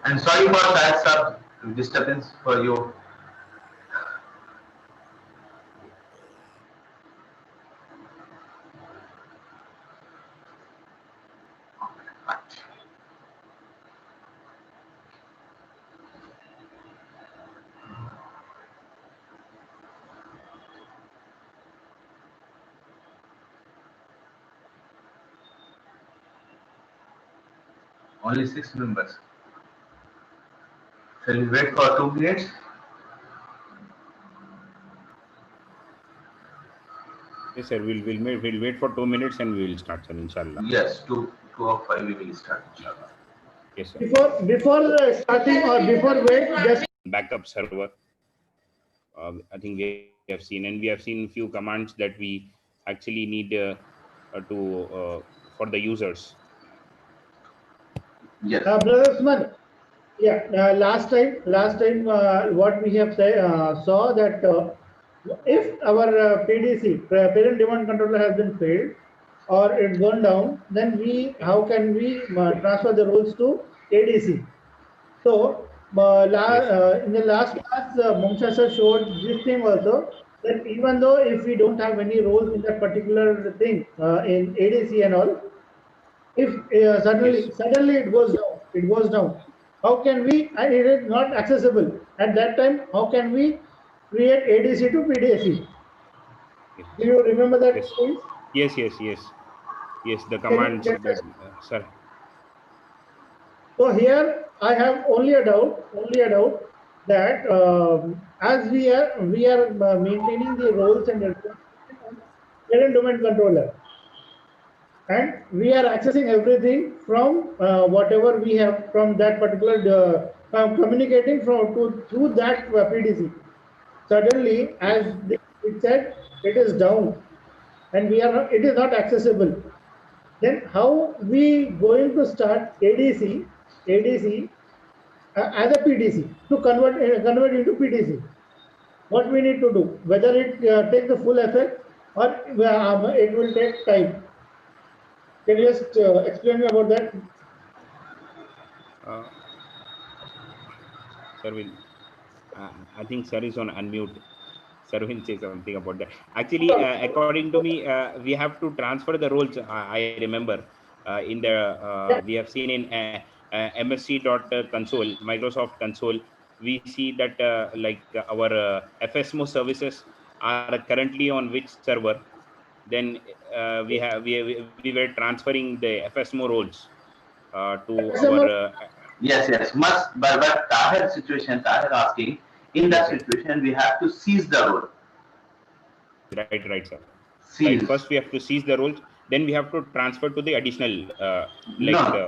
I'm sorry for that disturbance for you. Only 6 members. Shall we wait for 2 minutes? Yes, sir. We'll wait for 2 minutes and we will start, sir. Inshallah. Yes, two or five we will start, inshallah. Yes, sir. Before starting or before wait, just Backup server. I think we have seen, and we have seen few commands that we actually need for the users. Yes. Brother Usman, yeah, last time, what we have saw that if our PDC, parent demand controller, has been failed or it's gone down, then how can we transfer the roles to ADC? So, Yes, sir. in the last class, Moksha sir showed this thing also, that even though if we don't have any roles in that particular thing in ADC and all, if Yes. suddenly it goes down. How can we? And it is not accessible at that time. How can we create ADC to PDC? Yes. Do you remember that, Yes. please? Yes. Yes. The Can you commands can that, just sir. So here I have only a doubt that as we are maintaining the roles and responsibilities on parent domain controller, and we are accessing everything from whatever we have from that particular communicating from to through that PDC. Suddenly, Yes. as it said, it is down, and it is not accessible. Then how we going to start ADC as a PDC to convert into PDC? What we need to do? Whether it take the full effect or it will take time. Can you just explain me about that? Uh, sir will. I think sir is on unmute. Sir will say something about that. Actually, according to me, we have to transfer the roles. I remember in the Yeah. we have seen in MSC console, Microsoft console, we see that like our FSMO services are currently on which server. Then we were transferring the FSMO roles to our FSMO, Yes. But Tahir asking, in yes, that sir. situation, we have to seize the role. Right, sir. Right. Seize. First, we have to seize the roles. Then we have to transfer to the additional, like, No,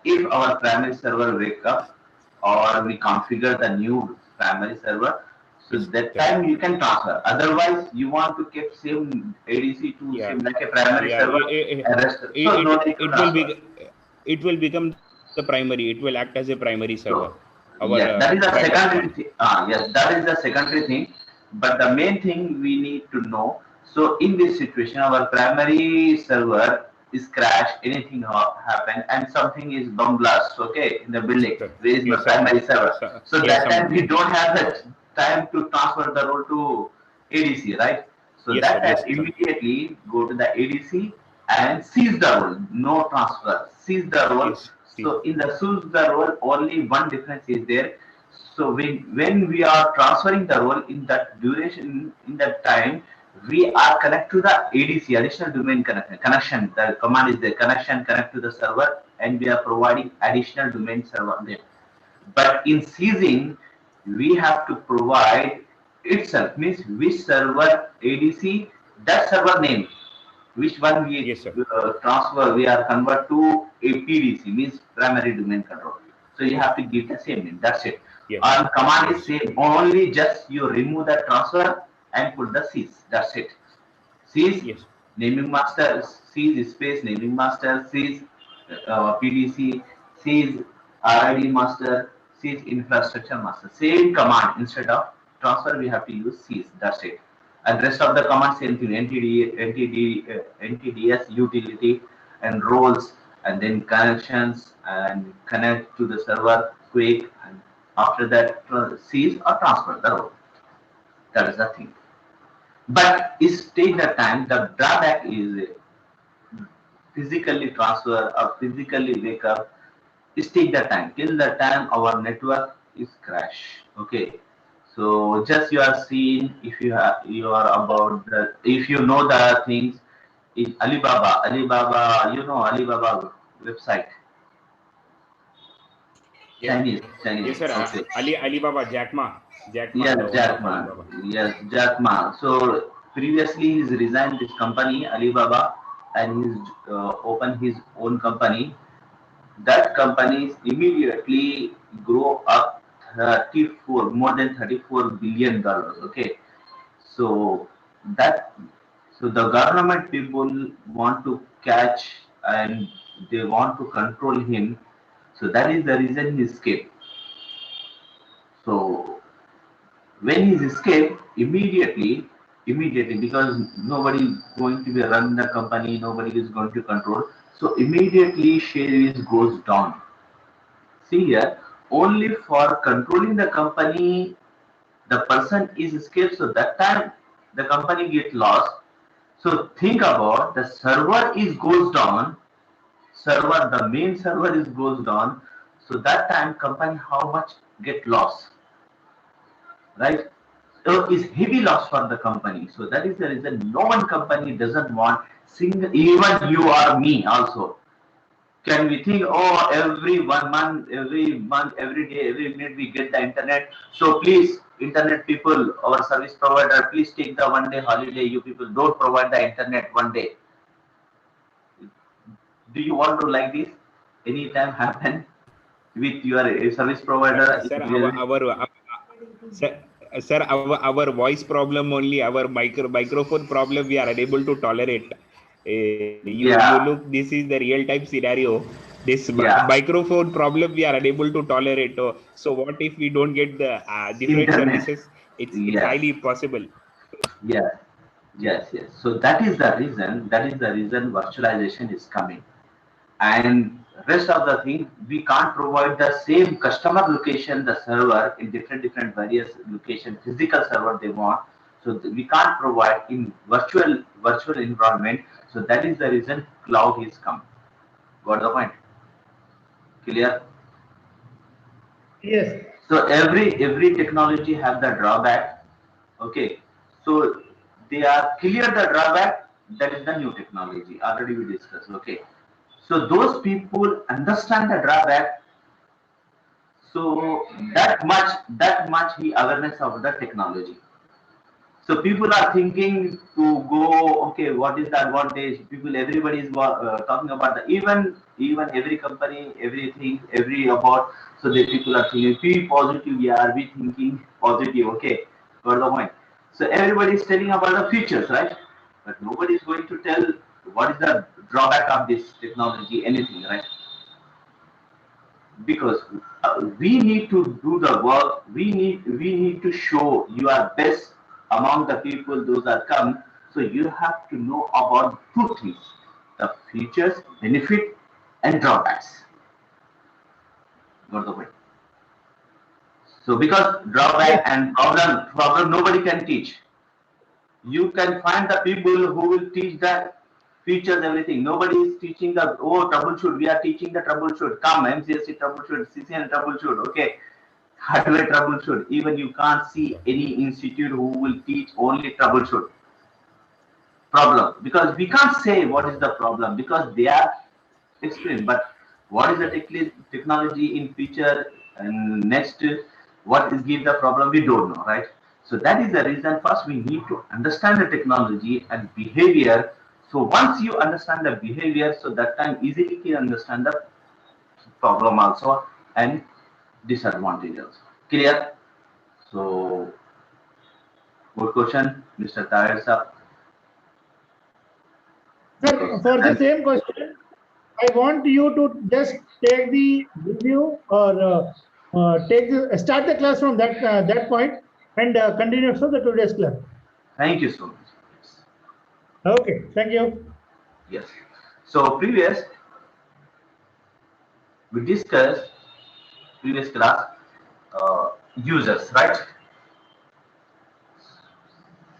if our primary server wake up or we configure the new primary server, so yes, that sir. time you can transfer. Otherwise, you want to keep same ADC to Yeah, same like a primary yeah. server and rest. So no need to It will transfer. be, it will become the primary. It will act as a primary server. So Our yes, that is the backup one. secondary thing. Yes, that is the secondary thing. But the main thing we need to know. So in this situation, our primary server is crashed. Anything happened, and something is bomb blast. Okay, in the building, Sir, where is my yes, primary server? So yes, that time we don't have the time to transfer the role to ADC, right? So yes, sir, that time yes, sir. immediately go to the ADC and seize the role. No transfer. Seize the role. Yes, So in the seize the role, only one difference is there. So when we are transferring the role in that duration, in that time, we are connect to the ADC, additional domain connection. The command is the connection connect to the server, and we are providing additional domain server there. But in seizing, we have to provide itself, means which server ADC, that server name, which one we yes, sir. transfer, we are convert to a PDC, means primary domain control. So you have to give the same name. That's it. Yes, And command is yes, same. Only just you remove the transfer and put the cease. That's it. Cease yes, naming master, cease space naming master, cease PDC, cease RID master, cease infrastructure master. Same command, instead of transfer we have to use cease. That's it. And rest of the command same thing. NTDS utility and roles and then connections and connect to the server quick, and after that cease or transfer the role. That is the thing. But it take the time. The drawback is physically transfer or physically wake up. It take the time. Till the time our network is crash. Okay. So just you are seeing, if you are about the, if you know the things in Alibaba, you know Alibaba website, Yes, Chinese. sir. Okay. Alibaba, Jack Ma, Yes, the owner Jack of Ma. Alibaba. Yes, Jack Ma. So previously he's resigned this company, Alibaba, and he's opened his own company. That companies immediately grow up 34, more than $34 billion. Okay, so that, so the government people want to catch and they want to control him. So that is the reason he escaped. So when he escaped, immediately, because nobody is going to be run the company, nobody is going to control. So immediately shares goes down. See here, only for controlling the company, the person is escaped. So that time the company get lost. So think about the server is goes down. Server, the main server is goes down. So that time company how much get lost, right? So is heavy loss for the company. So that is the reason no one company doesn't want single, even you or me also. Can we think, oh, every 1 month, every day, every minute we get the internet. So please, internet people, our service provider, please take the 1 day holiday. You people don't provide the internet 1 day. Do you want to like this? Anytime happen with your service provider? Sir, our voice problem only, our microphone problem we are unable to tolerate. You Yeah, look, this is the real time scenario. This yeah, microphone problem we are unable to tolerate. So what if we don't get the different internet. services? It's Yes, highly possible. yes. Yes. So that is the reason. That is the reason virtualization is coming. And rest of the thing, we can't provide the same customer location, the server in different various location, physical server they want. So we can't provide in virtual environment. So that is the reason cloud is come. Got the point? Clear? Yes. So every technology have the drawback. Okay. So they are clear the drawback. That is the new technology. Already we discussed. Okay. So those people understand the drawback. So that much he awareness of the technology. So people are thinking to go, okay, what is the advantage? People, everybody is talking about the, even every company, everything, every about. So the people are thinking, be positive, yeah, be thinking positive, okay, got the point. So everybody is telling about the features, right? But nobody is going to tell what is the drawback of this technology, anything, right? Because we need to do the work. We need to show you are best among the people those are come. So you have to know about two things: the features, benefit, and drawbacks. Got the point? So because Yes. drawback and problem nobody can teach. You can find the people who will teach the features, everything. Nobody is teaching the, oh, troubleshoot. We are teaching the troubleshoot. Come, MCSC troubleshoot, CCN troubleshoot. Okay, hardware troubleshoot. Even you can't see any institute who will teach only troubleshoot problem, because we can't say what is the problem because they are explained. But what is the technology in future and next, what is give the problem, we don't know, right? So that is the reason. First, we need to understand the technology and behavior. So once you understand the behavior, so that time easily can understand the problem also and disadvantage also. Clear? So good question, Mr. Tayar sir. Because Sir, for the and same question, I want you to just take the review or start the class from that point and continue for the today's class. thank you so much. Yes. Okay, thank you. Yes. So previous. we discussed previous class users, right?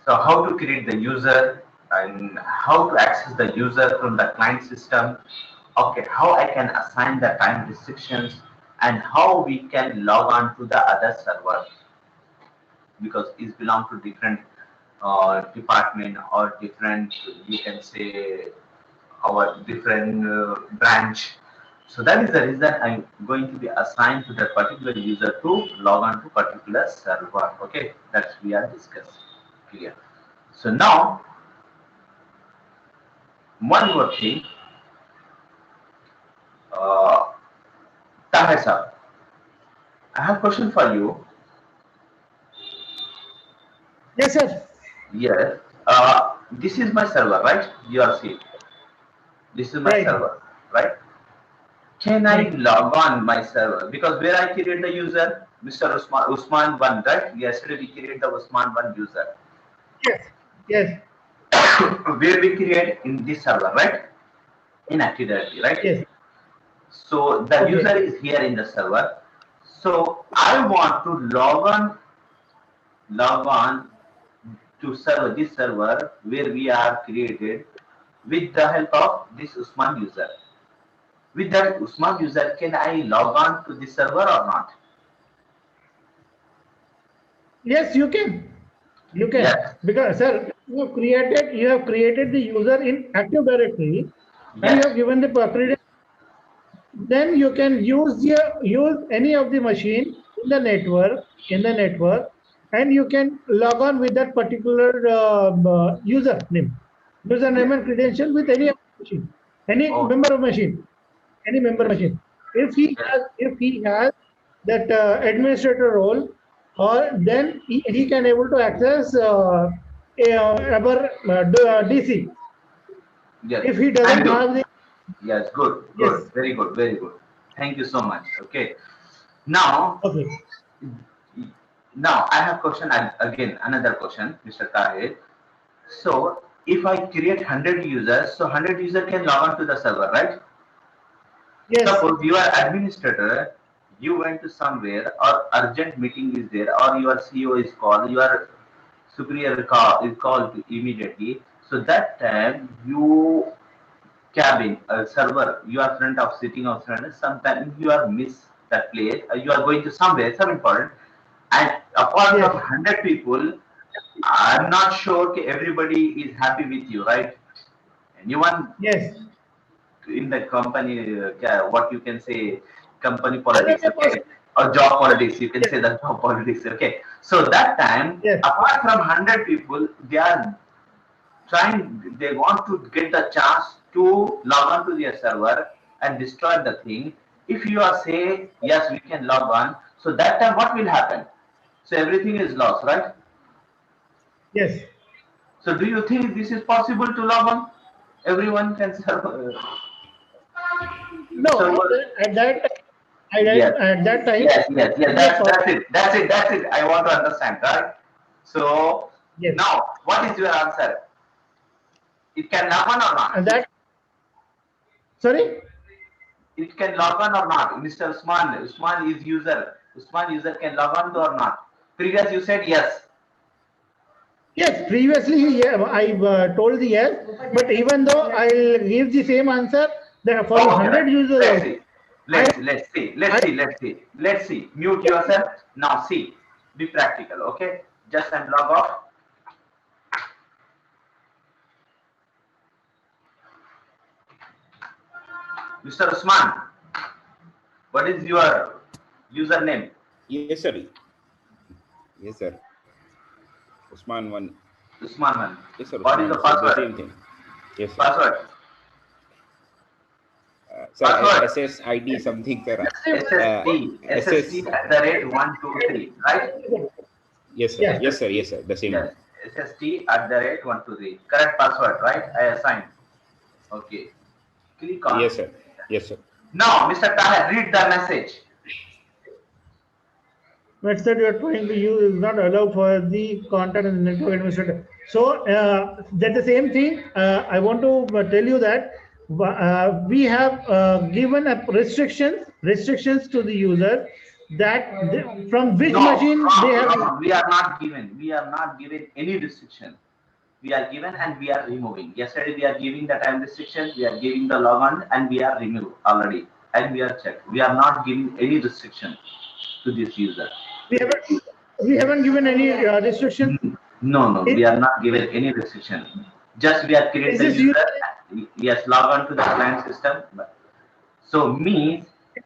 So how to create the user and how to access the user from the client system. Okay, how I can assign the time restrictions and how we can log on to the other server because it belong to different department or different, you can say, our different branch. So that is the reason I'm going to be assigned to that particular user to log on to particular server. Okay, that's we are discussing. Clear. So now one more thing, uh, Tahir sir, I have a question for you. Yes, sir. Yes, this is my server, right? You are seeing. This is my Right. server, right? Can I Right. log on my server? Because where I create the user, Mr. Usman 1, right? Yesterday we created the Usman 1 user. Yes. Yes. Where we create in this server, right? In Active Directory, right? Yes. So the Okay. user is here in the server. So I want to log on to server, this server where we are created with the help of this Usman user. With that Usman user, can I log on to this server or not? Yes, you can. You can, Yes. because sir, you have created the user in Active Directory, and you Yes. have given the credentials. Then you can use any of the machine in the network, and you can log on with that particular username and credential with any of the machine, any Oh, member of machine, any member yes. machine. Yes. If he has that administrator role, or then he can able to access our DC. Yes. If he Thank doesn't you. have the, Yes. Good. yes, Good. Very good. Very good. Thank you so much. Okay. Now, okay, now I have question again. Another question, Mr. Tahir. So if I create 100 users, so 100 user can log on to the server, right? yes, Suppose you are administrator, you went to somewhere or urgent meeting is there or your CEO is called, your superior is called immediately. So that time you cabin, a server, you are front of sitting of front, sometimes you are miss that place, you are going to somewhere, some important, and apart from yes, 100 people, I'm not sure that everybody is happy with you, right? Anyone yes. in the company, what you can say, company There may politics, be a okay, person. or job politics, you can Yes, say that job politics, okay. So that time, yes, apart from 100 people, they are trying, they want to get the chance to log on to their server and destroy the thing. If you are say, yes, we can log on, so that time what will happen? So everything is lost, right? yes. So do you think this is possible to log on? Everyone can No, server. at that time, Yes, at that time, yes, yes, yes. be a That's it. That's it. That's it. I want to understand, right? So yes, now, what is your answer? It can log on or not? and that, sorry, It can log on or not? Mr. Usman. Usman is user. Usman user can log on to or not? Previous you said yes. yes. Previously, yeah, I told the yes, but even though I'll give the same answer, that for the Okay, right. 100 users Let's also, see. I, Let's see. I, Let's see. Mute yourself. Now see. Be practical. Okay. Just and log off. Mr. Usman, what is your username? Yes, sir. Yes, sir. Usman 1. Usman man. Yes, sir. What is Usman. the So the password? same thing. Yes, sir. Password. Sir, Password. SSID something, sir. SST SS. at the rate 123, right? Yes, sir. yeah, Yes, sir. Yes, sir. The same Yes. one. SST at the rate 123. Correct password, right? I assigned. Okay. Click on. Yes, sir. Yes, sir. Now, Mr. Tahir, read the message. method you are trying to use is not allowed for the content and network administrator. So that's the same thing. I want to tell you that we have given a restrictions to the user that from which No, machine they wrong, have. wrong. We are not given. We are not given any restriction. We are given and we are removing. Yesterday we are giving the time restriction. We are giving the logon and we are removed already. And we are checked. We are not giving any restriction to this user. We haven't we haven't given any restrictions. No, no, Is, we are not given any restriction. Just we are create is the this user? user. Yes, log on to the client system. So means Yeah.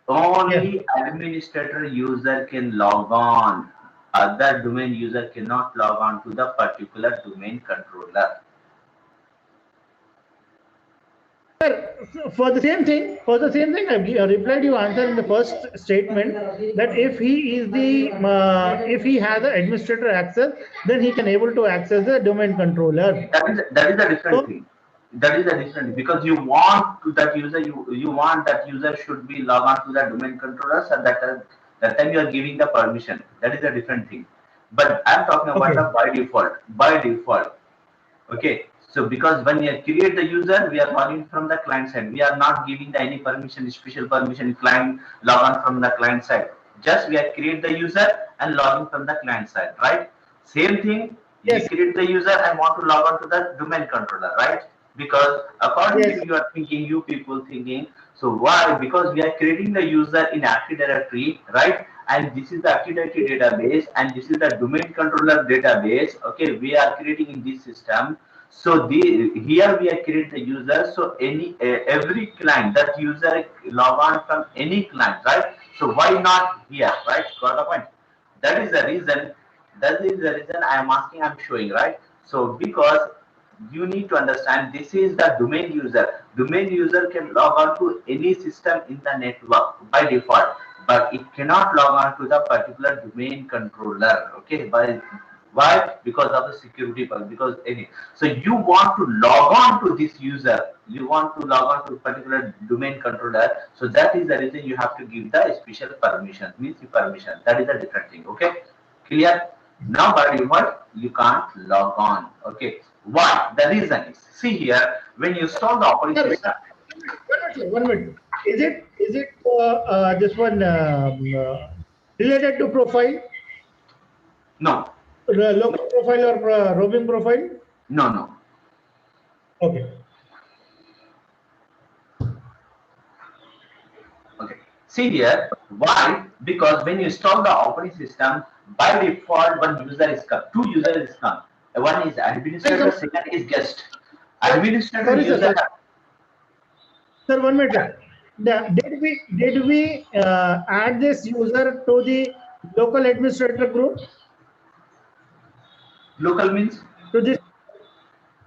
only administrator user can log on. Other domain user cannot log on to the particular domain controller. For the same thing, I've replied you answer in the first statement that if he is the if he has the administrator access, then he can able to access the domain controller. That is a different So thing. That is a different thing because you want to that user you want that user should be log on to the domain controllers and that time you are giving the permission. That is a different thing. But I'm talking about okay, the by default. By default. Okay, so because when you create the user, we are logging from the client side. We are not giving the any permission, special permission, client log on from the client side. Just we are create the user and login from the client side, right? Same thing, you yes, create the user and want to log on to the domain controller, right? Because according yes, to you are thinking, you people thinking, so why? Because we are creating the user in Active Directory, right? And this is the Active Directory database, and this is the domain controller database. Okay, we are creating in this system. So here we are creating the user. So every client that user log on from any client, right? So why not here, right? Got the point? That is the reason. That is the reason I am asking. I'm showing, right? So because you need to understand this is the domain user. Domain user can log on to any system in the network by default, but it cannot log on to the particular domain controller. Okay, by why? Because of the security purpose. Because any so you want to log on to this user, you want to log on to a particular domain controller. So that is the reason you have to give the special permission. Means the permission. That is a different thing. Okay, clear? Now by default you can't log on. Okay. Why? The reason is, see here, when you install the operating system. one minute. Is it this one related to profile, No, local profile or roaming profile? no, no. Okay. Okay. See here, why? Because when you install the operating system, by default, one user is come, two users is come. One is administrator, second is guest. Administrator Sorry, sir. user. Sir, 1 minute. Sir. Did we add this user to the local administrator group? Local means To this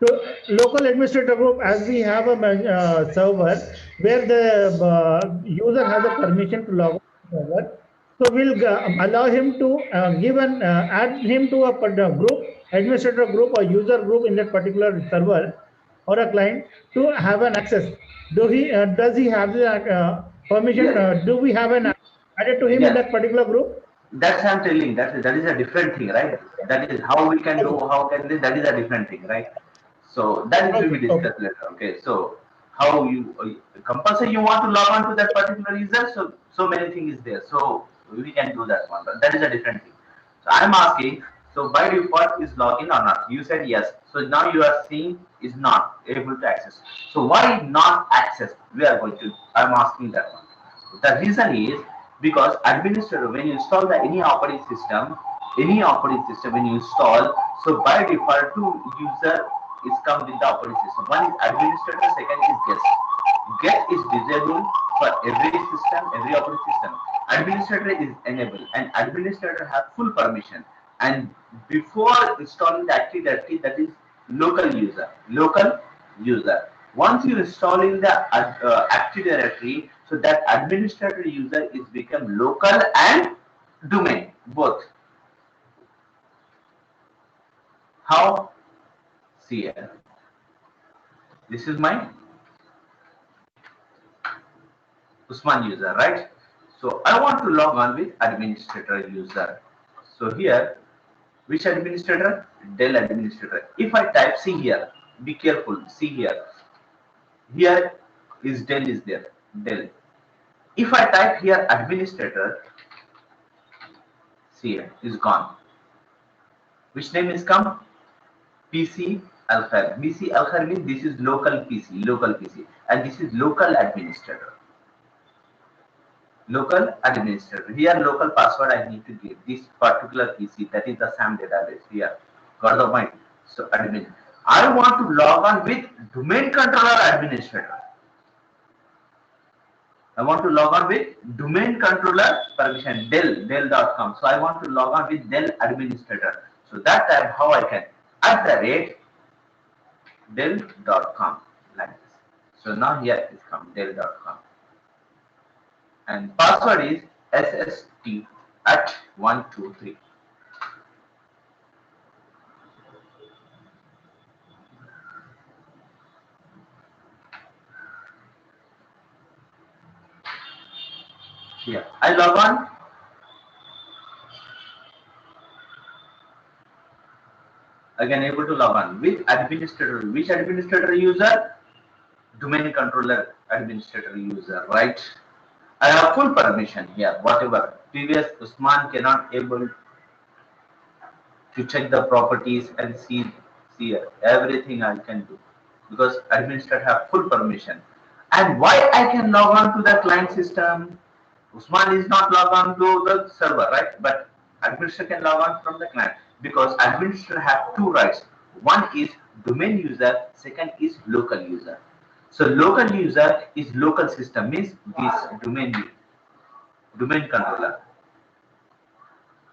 to local administrator group, as we have a server where the user has a permission to log on to the server. So we'll allow him to add him to a group, administrator group or user group in that particular server or a client to have an access. Does he have the permission? yes, Do we have an added to him in yes. that particular group? That's I'm telling. That is a different thing, right? That is how we can do. How can this? That is a different thing, right? So that will be Okay, okay, discussed later. Okay. So how you compulsory you want to log on to that particular user? So many things is there. So we can do that one, but that is a different thing. So I'm asking. So by default is login or not? You said yes. So now you are seeing is not able to access. So why not access? We are going to. I'm asking that one. The reason is because administrator, when you install the any operating system when you install, so by default two user is come with the operating system. One is administrator, second is guest. Guest is disabled for every system, every operating system. Administrator is enabled, and administrator have full permission. And before installing the Active Directory, that is local user. Local user. Once you install in the Active Directory, so that administrator user is become local and domain both. How? See here. This is my Usman user, right? So I want to log on with administrator user. So here, which administrator? Dell administrator. If I type, see here, be careful, see here. Here is Dell is there. Dell. If I type here administrator, see here is gone. Which name is come? PC Alkhair. PC Alkhair means this is local PC, and this is local administrator. Local administrator. Here local password I need to give this particular PC, that is the SAM database here. Got the point? So admin. I want to log on with domain controller administrator. I want to log on with domain controller permission dell.com. So I want to log on with Dell administrator. So that time how I can @dell.com like this. So now here is come dell.com and password is SST at 123. Here I log on. Again able to log on with administrator. Which administrator user? Domain controller administrator user, right? I have full permission here. Whatever previous Usman cannot able to check the properties and see here everything I can do because administrator have full permission. And why I can log on to the client system? Usman is not log on to the server, right? But administrator can log on from the client because administrator have two rights. One is domain user, second is local user. So local user is local system, means this domain controller.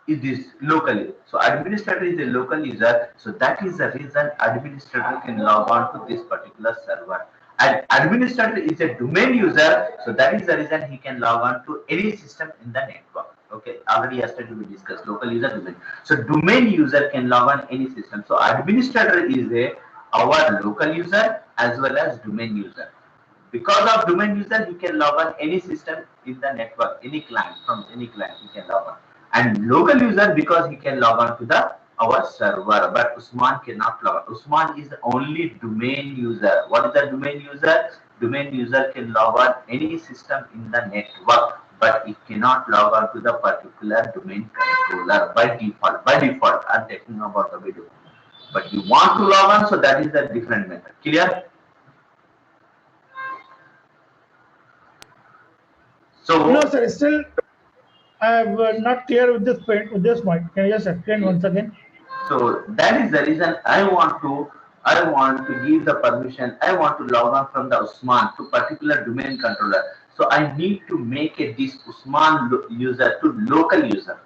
It is locally. So administrator is a local user. So that is the reason administrator can log on to this particular server. And administrator is a domain user. So that is the reason he can log on to any system in the network. Okay, already yesterday we discussed local user, domain. So domain user can log on any system. So administrator is our local user as well as domain user. Because of domain user, he can log on any system in the network, any client, from any client he can log on. And local user because he can log on to the our server, but Usman cannot log on. Usman is the only domain user. What is the domain user? Domain user can log on any system in the network, but it cannot log on to the particular domain controller by default. By default, I'm talking about the video. But you want to log on, so that is a different method. Clear? So No, sir. Still, I am not clear with this point. With this point, can you just explain once again? So that is the reason I want to give the permission. I want to log on from the Usman to particular domain controller. So I need to make this Usman user to local user.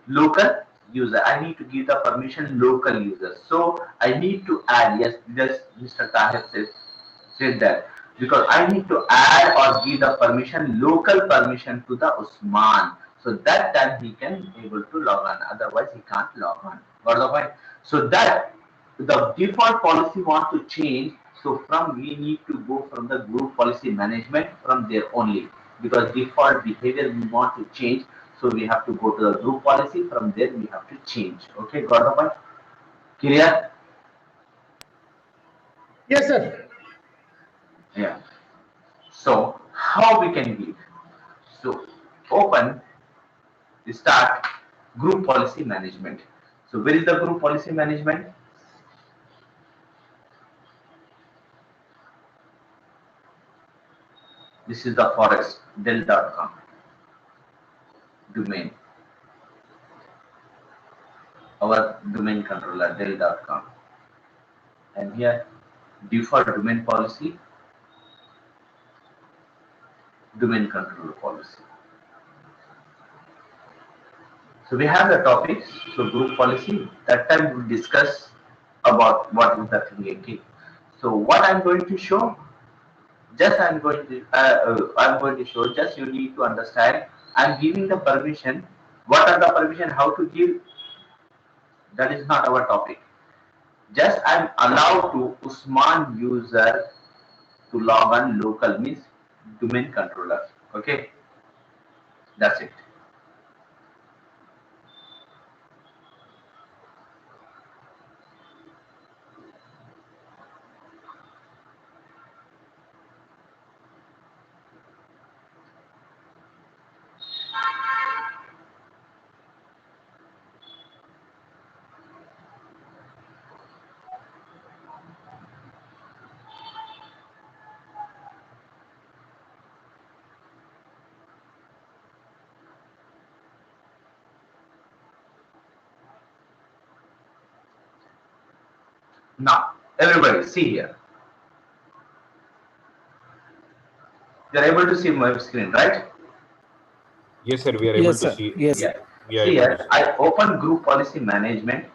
Local user. I need to give the permission local user. So I need to add, yes, Mr. Tahir said that, because I need to add or give the permission, local permission to the Usman. So that time he can able to log on. Otherwise he can't log on. Got the point? So that the default policy want to change. So from we need to go from the group policy management from there only, because default behavior we want to change. So we have to go to the group policy. From there we have to change. Okay, got the point? Clear? Yes, sir. Yeah. So how we can give? So open, start group policy management. So where is the group policy management? This is the forest dell.com domain. Our domain controller dell.com. And here default domain policy, domain controller policy. So we have the topics. So group policy. That time we discuss about what is the creating. So what I'm going to show, just I'm going to show. Just you need to understand. I'm giving the permission. What are the permission? How to give? That is not our topic. Just I'm allowed to Usman user to log on local, means domain controller. Okay, that's it. Now, everybody, see here. You are able to see my screen, right? Yes, sir. We are able Yes, to sir. see. Yes. Yeah. We are See able to here, see. I open group policy management,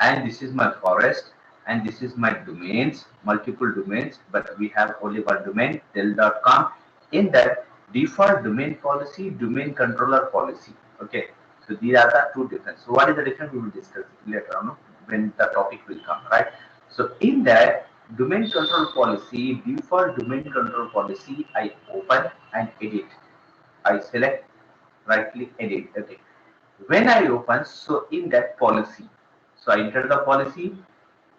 and this is my forest, and this is my domains, multiple domains, but we have only one domain, Dell.com. In that, default domain policy, domain controller policy. Okay, so these are the two different. So what is the difference? We will discuss later on when the topic will come, right? So in that domain control policy, default domain control policy, I open and edit. I select, right click, edit. Okay. When I open, so in that policy, so I enter the policy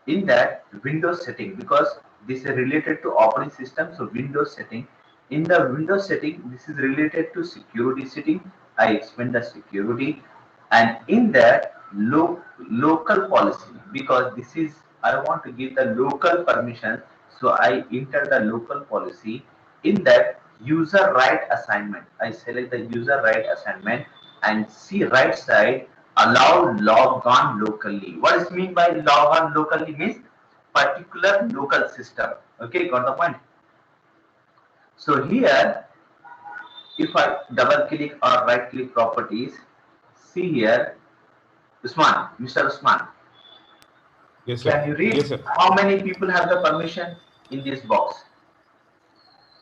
in that Windows setting, because this is related to operating system. So Windows setting, in the Windows setting, this is related to security setting. I expand the security, and in that local policy, because this is I want to give the local permission. So I enter the local policy. In that user right assignment, I select the user right assignment, and see right side, allow log on locally. What is mean by log on locally? Means particular local system. Okay, got the point? So here, if I double click or right click properties, see here, Usman, Mr. Usman, Yes, sir. can you read Yes, sir. how many people have the permission in this box?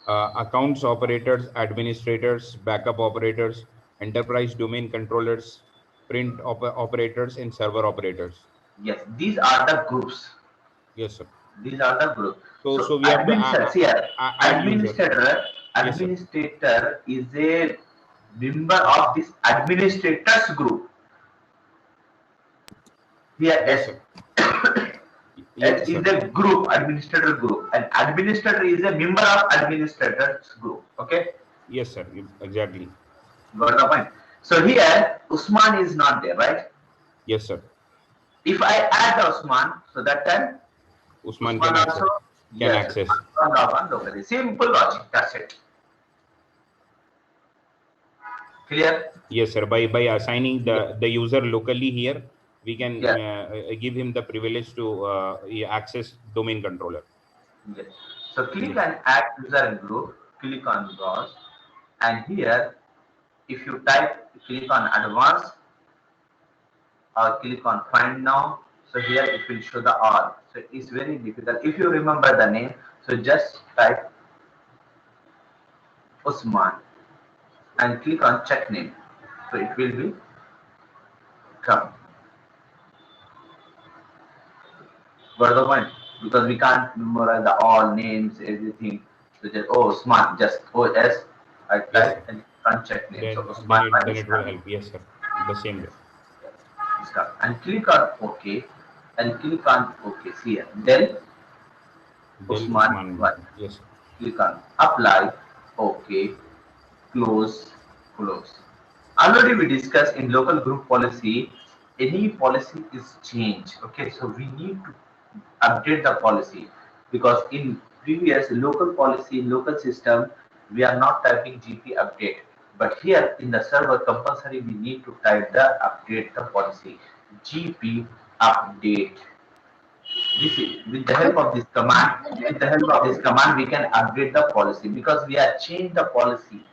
Accounts operators, administrators, backup operators, enterprise domain controllers, print operators, and server operators. Yes, these are the groups. Yes, sir. These are the groups. So So we have to administrator, see here, add user. Yes, sir. administrator is a member of this administrators group. Here, Yes, S, sir. S Yes, is sir. a group, administrator group, and administrator is a member of administrators group. Okay, Yes, sir. Exactly. got the point. So here, Usman is not there, right? Yes, sir. If I add the Usman, so that time Usman Usman can also, access. Can yes, access. Usman log on locally. Simple logic. That's it. Clear? Yes, sir. By assigning the user locally here, we can Yes. give him the privilege to access domain controller. Yes. So click Yes. on add user and group, click on browse, and here if you type, click on advanced or click on find now. So here it will show the all. So it's very difficult. If you remember the name, so just type Usman and click on check name. So it will be come. Got the point? Because we can't memorize the all names, everything. So just Usman, just OS. I type Yes, and click on check name. So then Usman it will help. Yes, sir. The same way. and click on OK and click on OK. See here. Then Del Usman 1. Yes, sir. Click on apply. OK. Close. Close. Already we discussed in local group policy, any policy is changed. Okay, so we need to update the policy, because in previous local policy, local system, we are not typing GP update. But here in the server, compulsory we need to type the update the policy. GP update. This is with the help of this command. With the help of this command, we can update the policy, because we have changed the policy.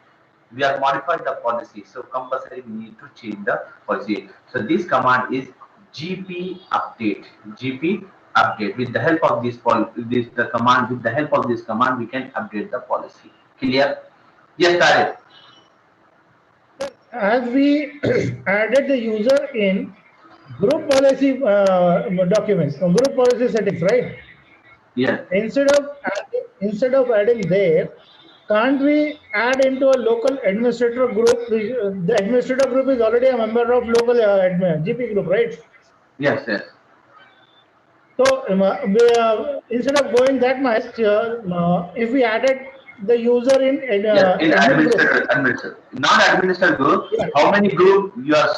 We have modified the policy, so compulsory we need to change the policy. So this command is GP update. GP update. With the help of this the command, with the help of this command, we can update the policy. Clear? Yes, Tarek. As we added the user in group policy documents, group policy settings, right? Yes. Instead of adding there, can't we add into a local administrator group? The administrator group is already a member of local GP group, right? Yes. Yes. So instead of going that much, if we added the user in Yes, in admin group, administrator, not administrator group. Yeah. How many group you are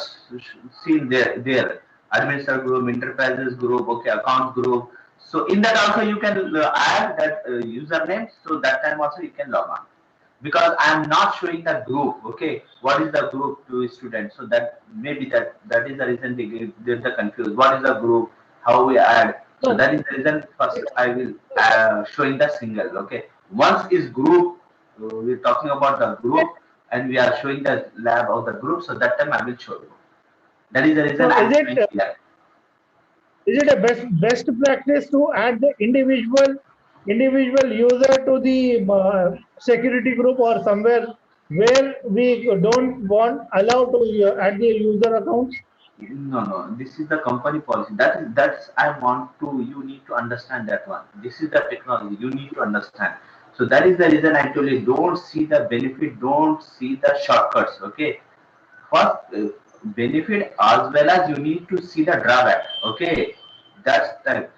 seen there? There, administrator group, enterprises group, okay, accounts group. So in that also you can add that username. So that time also you can log on. Because I am not showing the group. Okay, what is the group to students? So that maybe that is the reason they get the confused. What is the group? How we add? So No, that is the reason first I will showing the single. Okay. Once is group, we're talking about the group and we are showing the lab of the group. So that time I will show you. That is the reason so I'm showing here. is it a best practice to add the individual user to the security group or somewhere where we don't want allow to add the user accounts? No, no. This is the company policy. That's I want to. You need to understand that one. This is the technology. You need to understand. So that is the reason I told you. Don't see the benefit. Don't see the shortcuts. Okay. First, benefit as well as you need to see the drawback. Okay. That's the.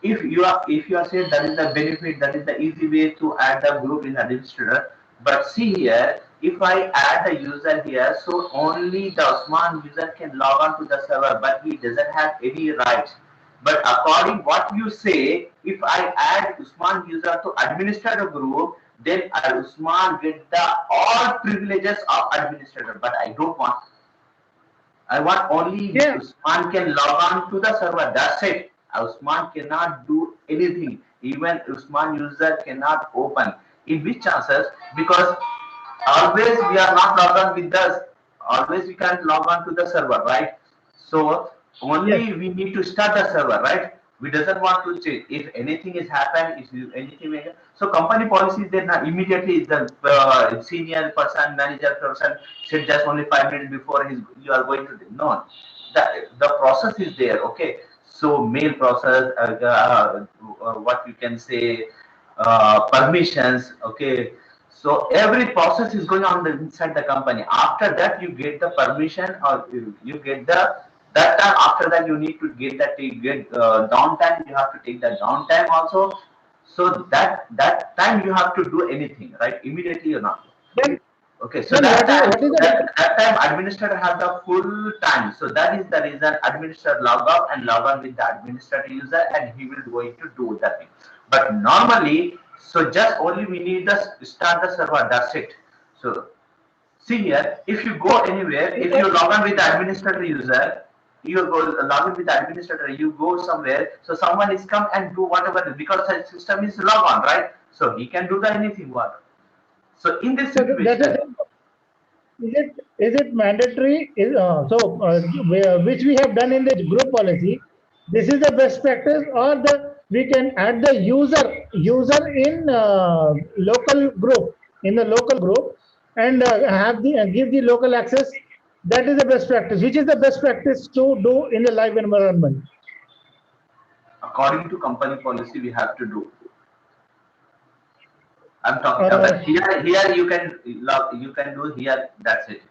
If you are saying that is the benefit, that is the easy way to add the group in administrator. But see here, if I add the user here, so only the Osman user can log on to the server, but he doesn't have any rights. But according what you say, if I add Usman user to administrator group, then Usman get the all privileges of administrator. But I don't want. I want only Yeah. Usman can log on to the server. That's it. Usman cannot do anything. Even Usman user cannot open. In which chances? Because always we are not logged on with us. Always we can't log on to the server, right? So Yes. only we need to start the server, right? We doesn't want to change. If anything is happened, if anything, so company policies then immediately the senior person, manager person said just only 5 minutes before you are going to do. No, the process is there. Okay, so mail process, what you can say, permissions. Okay, so every process is going on inside the company. After that, you get the permission or you get the that time. After that, you need to get that you get downtime. You have to take the downtime also. So that time you have to do anything, right? Immediately or not. Then Okay, so then what is the that time administrator have the full time. So that is the reason administrator log off and log on with the administrator user, and he will going to do that thing. But normally, so just only we need the start the server. That's it. So see here, if you go anywhere, if you log on with the administrator user, you go log in with the administrator, you go somewhere, so someone is come and do whatever because the system is log on, right? So he can do the anything what. So in this so that's the situation, thing. Is it mandatory? Which we have done in the group policy. This is the best practice, or the we can add the user in local group, and have the give the local access. That is the best practice. Which is the best practice to do in the live environment? according to company policy, we have to do. I'm talking Uh, about here you can do here. That's it.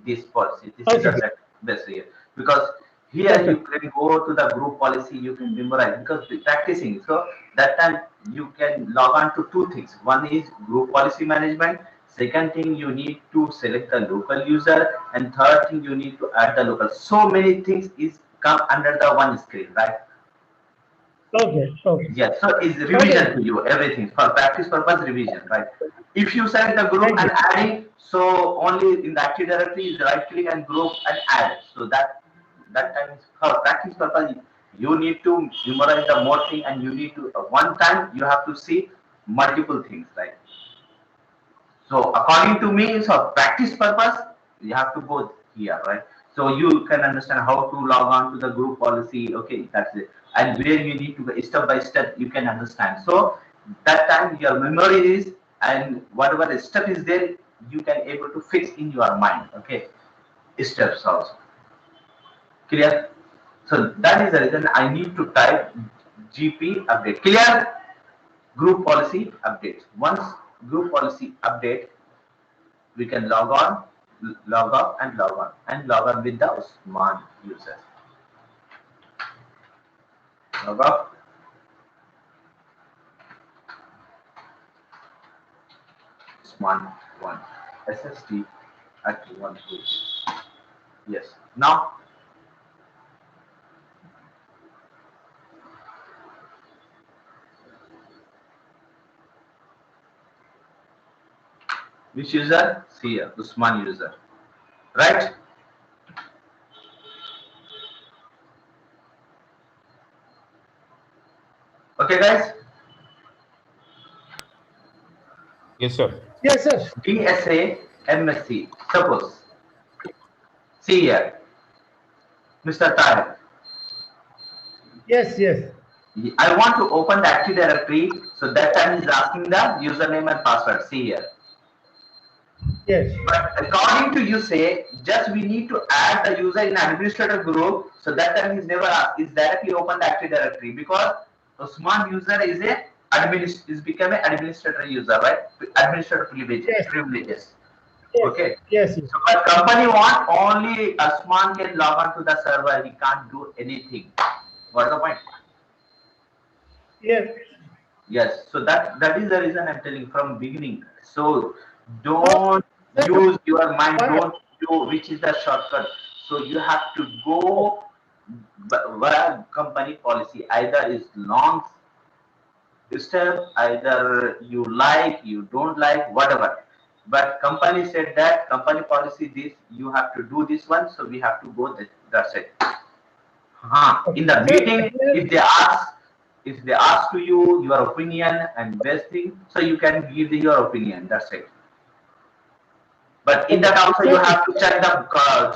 This policy. This is okay, the best here because here you perfect. can go to the group policy. You can memorize because practicing. So that time you can log on to two things. One is group policy management. Second thing you need to select the local user, and third thing you need to add the local. So many things is come under the one screen, right? Okay, okay, Yes, so it's okay. revision to you, everything for practice purpose revision, right? If you select the group Thank and you. adding, so only in the Active Directory is right click and group and add. So that time is for practice purpose. You need to memorize the more thing and you need to one time you have to see multiple things, right? So according to me, so practice purpose, you have to go here, right? So you can understand how to log on to the group policy. Okay, that's it. And where you need to go step by step, you can understand. So that time your memory is and whatever the step is there, you can able to fix in your mind. Okay, steps also clear. So that is the reason I need to type GP update. Clear? Group policy update. Once group policy update, we can log on, log off, and log on with the Usman user. Log off. Usman 1 SST at 126. Yes. Now, which user? See here, Usman user. Right? Okay, guys. Yes, sir. Yes, sir. DSA MSc. Suppose, see here, Mr. Tahir. Yes, yes. I want to open the Active Directory, so that time is asking the username and password. See here. Yes. But according to you say, just we need to add the user in administrator group, so that time is never asked, is directly open the Active Directory, because Usman user is become an administrator user, right? Administrator Yes. privileges. Yes. Okay. Yes. Yes. So but company want only Usman can log on to the server, he can't do anything. What's the point? Yes. Yes, so that is the reason I'm telling from beginning. So don't Sir, use your mind, one- don't do which is the shortcut. So you have to go via company policy. Either is long step, either you like, you don't like, whatever. But company said that company policy this, you have to do this one, so we have to go this, that's it. In the Sir, meeting, here- if they ask to you your opinion and best thing, so you can give your opinion. That's it. But in that also you Sir, have to check the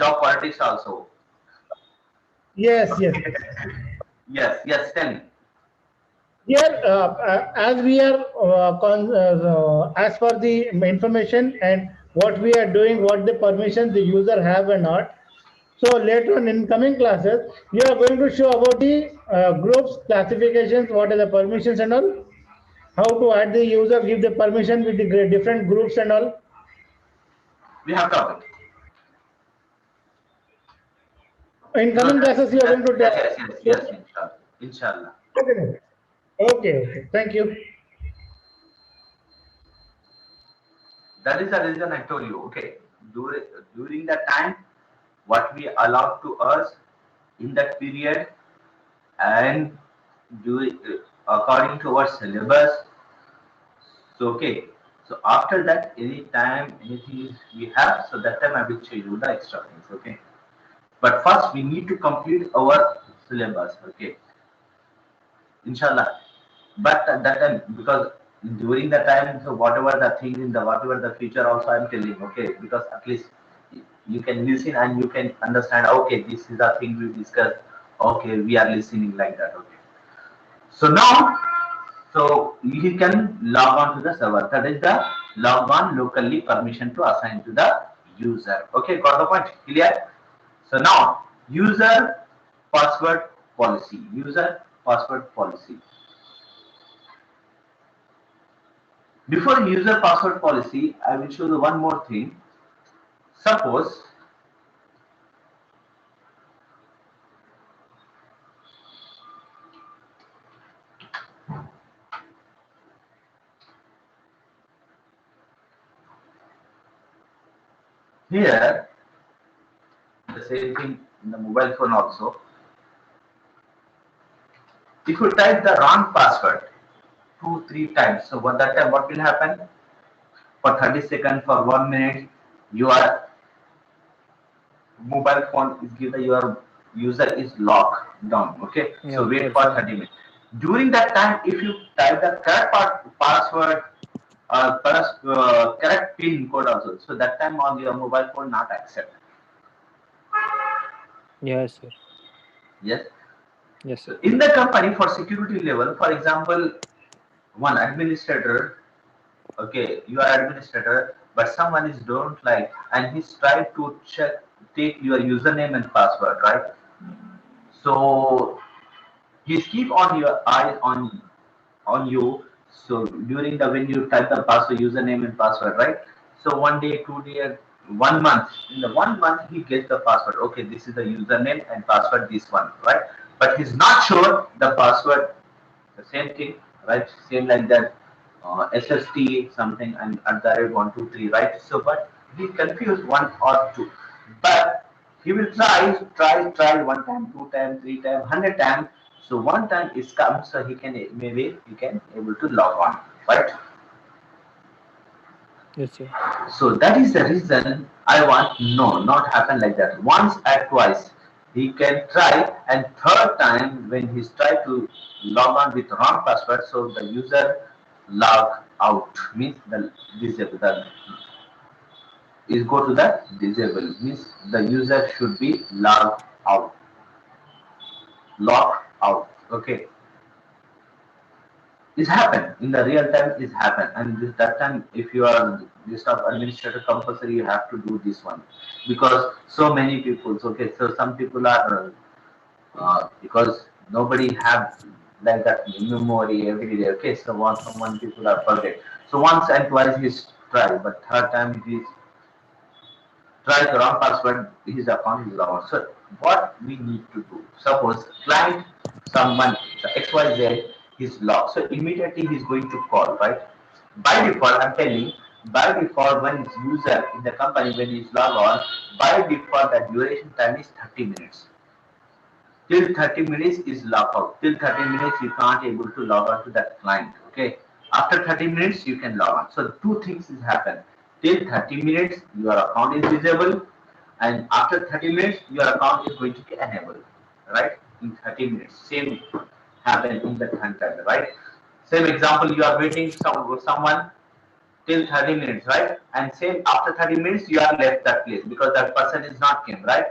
job politics also. yes, yes. Yes, yes. Tell me. Here, as we are as per the information and what we are doing, what the permissions the user have or not. So later on in coming classes, you are going to show about the groups classifications, what are the permissions and all, how to add the user, give the permission with the different groups and all. We have topic. In No, coming classes, you are going to yes, tell. yes, yes, yes. Inshallah. Inshallah. Okay. Okay. Thank you. That is the reason I told you. Okay, during that time, what we allowed to us in that period, and do according to our syllabus. So okay. So after that, any time anything we have, so that time I will show you the extra things. Okay. But first we need to complete our syllabus. Okay. Inshallah. But at that time, because during the time, so whatever the things in the whatever the future also I'm telling, okay, because at least you can listen and you can understand, okay, this is the thing we discussed, okay, we are listening like that, okay. So now, so you can log on to the server, that is the log on locally permission to assign to the user. Okay, got the point, clear? So now, user password policy, user password policy. Before user password policy, I will show you one more thing. Suppose here, the same thing in the mobile phone also. If you type the wrong password 2-3 times, so what that time what will happen? For 30 seconds, for 1 minute, your mobile phone is given, your user is locked down. Okay, Yeah, so wait sure, for sure. 30 minutes. During that time, if you type the correct password, correct PIN code also, so that time on your mobile phone not accept. Yes, sir. Yes. Yes, So sir. in the company for security level, for example, one administrator, okay, you are administrator, but someone is don't like, and he's trying to take your username and password, right? So he's keep on your eyes on you. So during the when you type the password, username and password, right? So 1 day, 2 day, 1 month. In the 1 month, he gets the password. Okay, this is the username and password. This one, right? But he's not sure the password. The same thing, right? Same like that. SST something and at the rate 123, right? So, but he confused one or two. But he will try 1 time, 2 time, 3 time, 100 times. So one time is come, so he can maybe he can able to log on, right? Yes, sir. So that is the reason I want no, not happen like that. Once or twice he can try And third time when he's tried to log on with wrong password, so the user log out means the disable the is go to the disable means the user should be logged out. Log out. Okay. This happen in the real time. Is happen, and that time if you are list of administrator compulsory, you have to do this one because so many people. Okay, so some people are because nobody have like that memory every day. Okay, so one people are forget. So once and twice he's tried, but third time he's try the wrong password, his account is lost. So what we need to do? Suppose client someone so XYZ is locked. So immediately he's going to call, right? By default, I'm telling by default when it's user in the company when he's log on, by default the duration time is 30 minutes. Till 30 minutes is log out. Till 30 minutes you can't able to log on to that client. Okay. After 30 minutes you can log on. So two things is happen. Till 30 minutes your account is disabled, and after 30 minutes your account is going to be enabled. Right? In 30 minutes. Same happen in the content, right? Same example, you are waiting someone till 30 minutes, right? And same after 30 minutes you are left that place because that person is not came, right?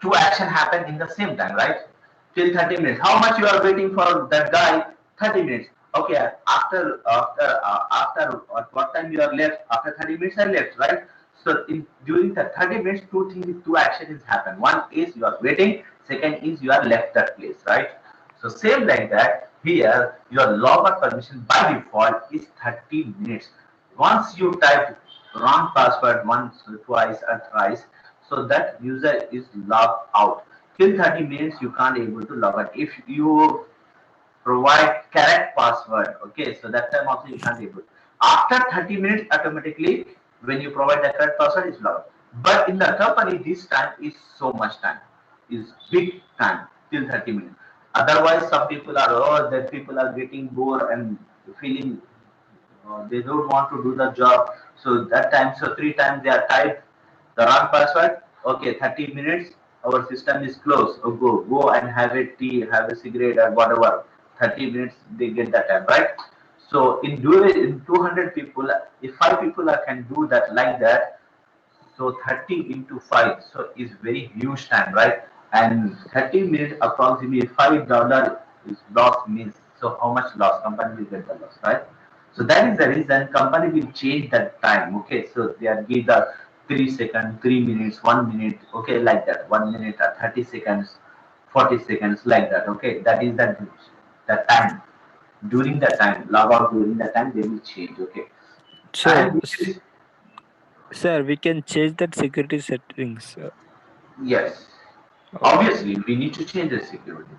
Two action happen in the same time, right? Till 30 minutes. How much you are waiting for that guy? 30 minutes. Okay, after what time you are left? After 30 minutes I left, right? So during the 30 minutes, two actions happen. One is you are waiting, second is you are left that place, right? So same like that, here your logout permission by default is 30 minutes. Once you type wrong password once, twice or thrice, so that user is logged out. Till 30 minutes you can't able to log out. If you provide correct password, okay, so that time also you can't able. After 30 minutes automatically when you provide the correct password is logged. But in the company this time is so much time, is big time till 30 minutes. Otherwise some people are that people are getting bored and feeling they don't want to do the job. So that time, so three times they are typed the wrong password. Okay, 30 minutes, our system is closed. Oh, go and have a tea, have a cigarette or whatever. 30 minutes they get that time, right? So in 200 people, if 5 people can do that like that, so 30 into 5, so is very huge time, right? And 30 minutes approximately $5 is loss means, so how much loss company will get the loss, right? So that is the reason company will change that time. Okay, so they are give the 3 seconds, 3 minutes, 1 minute, okay, like that, 1 minute or 30 seconds, 40 seconds, like that. Okay, that is the time. During that time, log out during that time, they will change. Okay, So, and sir, we can change that security settings. yes, Okay. obviously we need to change the security.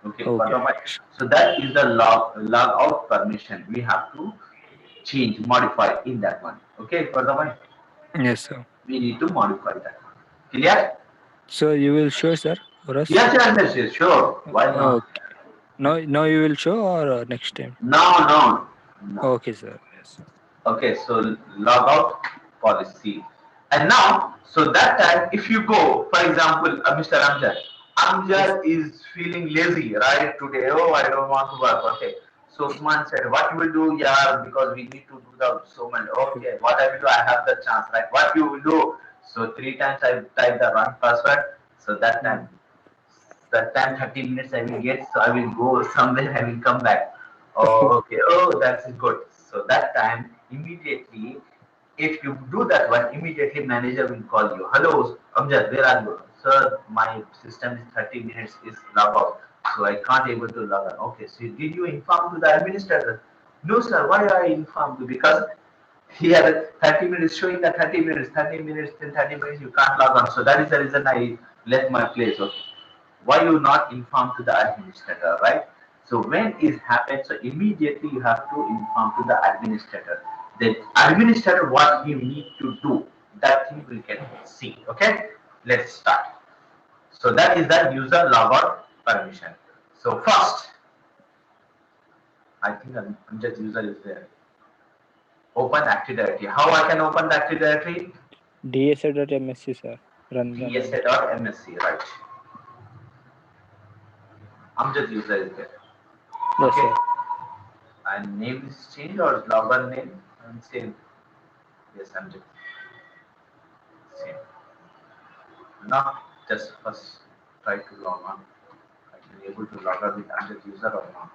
Okay, Okay. otherwise, so that is the log out permission. We have to change, modify in that one. Okay, for the one Yes, sir. we need to modify that one. Clear? So you will show, sir, for us? Yes, sure. Why not? Okay. No, you will show or next time? No. Okay, sir. Yes. Okay, so log out policy. And now, so that time, if you go, for example, Mr. Amjad, Yes. is feeling lazy, right? Today, oh, I don't want to work. Okay. So Usman said, what you will do, yeah, because we need to do the so many. Okay, what I will do, I have the chance, right? What you will do? So 3 times I type the wrong password. So that time 30 minutes I will get, so I will go somewhere, I will come back. Oh, okay, oh, that's good. So that time, immediately, if you do that one, immediately manager will call you. Hello, Amjad, where are you? Sir, my system is 30 minutes is log out, so I can't able to log on. Okay, so did you inform to the administrator? No, sir, why I informed you? Because here 30 minutes showing the 30 minutes, 30 minutes till 30 minutes you can't log on. So that is the reason I left my place. Okay. Why you not inform to the administrator, right? So when it happens, so immediately you have to inform to the administrator. The administrator what you need to do, that thing we can see. Okay, let's start. So that is the user logout permission. So first, I think just user is there. Open Active Directory. How I can open the Active Directory? DSA.msc, sir. Run. DSA.msc, right? Amjad user is there. Yes, Okay. sir. And name is changed or login name and same. Yes, Amjad. Same. Now just first try to log on. Are you able to log on with Amjad user or not?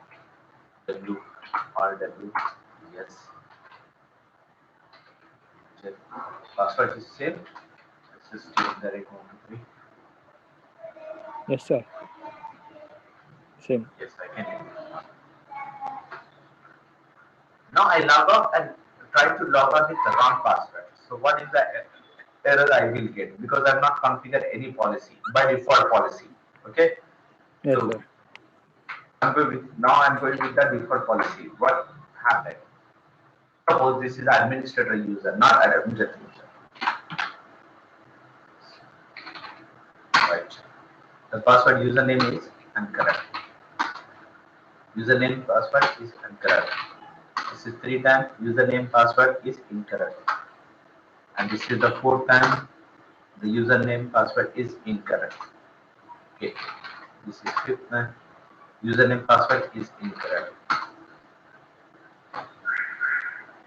W or W. Yes. Check. Password is same. This is still the rate 123. Yes, sir. Same. Yes, I can hear you. Now I log off and try to log on with the wrong password. So what is the error I will get? Because I have not configured any policy by default policy. Okay. Yes, So sir. I'm going with the default policy. What happened? Suppose this is administrator user, not administrator user. Right. The password username is incorrect. Username password is incorrect. This is 3 times. Username password is incorrect. And this is the 4th time. The username password is incorrect. Okay. This is 5th time. Username password is incorrect.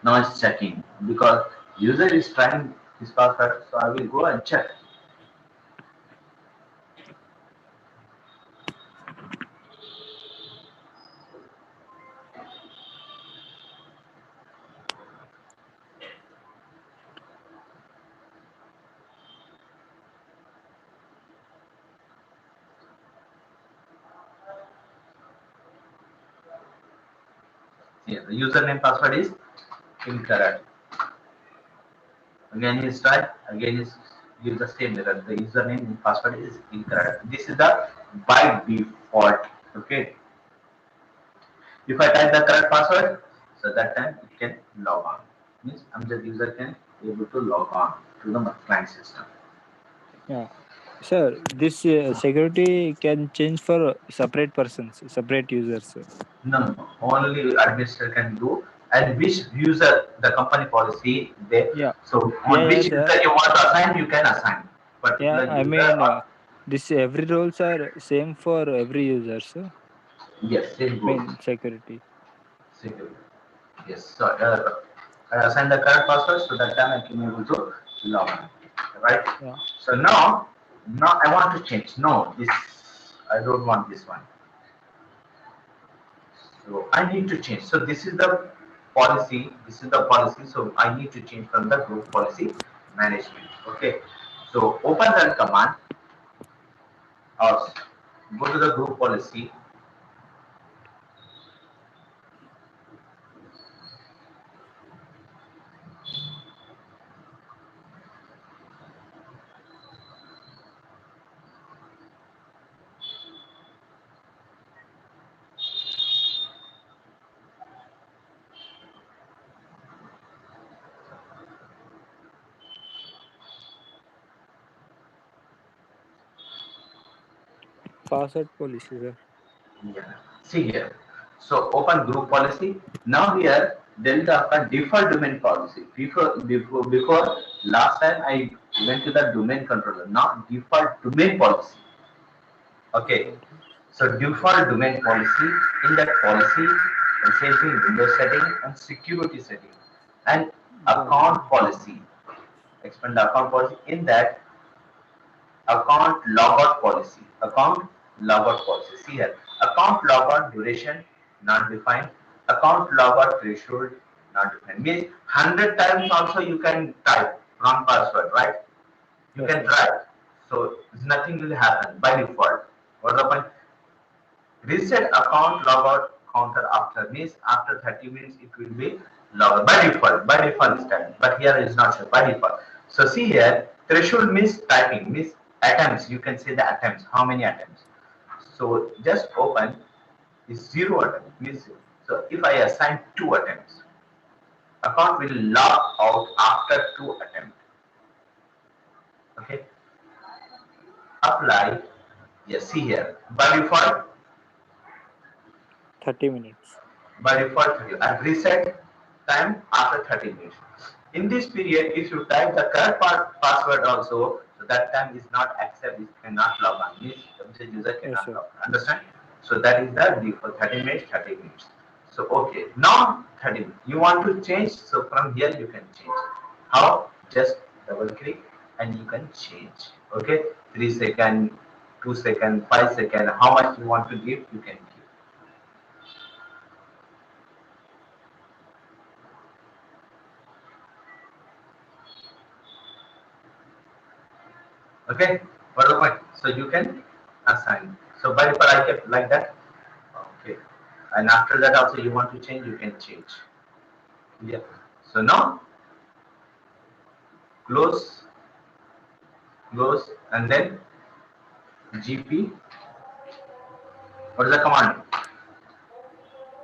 Now it's checking because user is trying his password. So I will go and check. Yeah, the username password is incorrect. Again is try. Again is use the same error. The username and password is incorrect. This is the by default. Okay. If I type the correct password, so that time it can log on. Means Amjad user can able to log on to the client system. Yeah. Sir, this security can change for separate persons, separate users, sir. No, only administrator can do. And which user the company policy they Yeah. so on Yeah, which yes, sir. user you want to assign, you can assign Yeah, particular I user mean, or this every rules are same for every user, sir. yes, same I rule. mean, security. Security. Yes. So I assign the correct password so that time I can able to log in. Right? Yeah. So now I want to change. No, this I don't want this one. So I need to change. So this is the policy. This is the policy. So I need to change from the group policy management. Okay. So open run command or go to the group policy. Password policy, sir. Yeah. See here. So open group policy. Now here there is a default domain policy. Before last time I went to the domain controller. Now default domain policy. Okay. Default. So default domain policy, in that policy, the same thing, Windows setting and security setting and Got it. account policy. Expand the account policy. In that account logout policy. Account logout policy. See here. Account logout duration not defined. Account logout threshold not defined. Means 100 times also you can type wrong password, right? You Yes, can sir. try. So nothing will happen by default. What the point? Reset account logout counter after means after 30 minutes it will be logout by default. By default is time, but here is not sure by default. So see here, threshold means typing means attempts. You can say the attempts. How many attempts? So just open is 0 attempt means so if I assign 2 attempts, account will log out after 2 attempts. Okay, apply. Yes, see here by default 30 minutes. by default and reset time after 30 minutes. In this period, if you type the correct password also, so that time is not accepted, it cannot log on. Means the user Yes, cannot sir. log on. Understand? So that is the default 30 minutes, 30 minutes. So okay, now 30 minutes. You want to change, so from here you can change. How? Just double click and you can change. Okay, 3 second, 2 second, 5 second, how much you want to give, you can give. Okay, what the point? So you can assign. So by default I kept like that. Okay, and after that also you want to change, you can change. Yeah. So now close, close, and then GP. What is the command?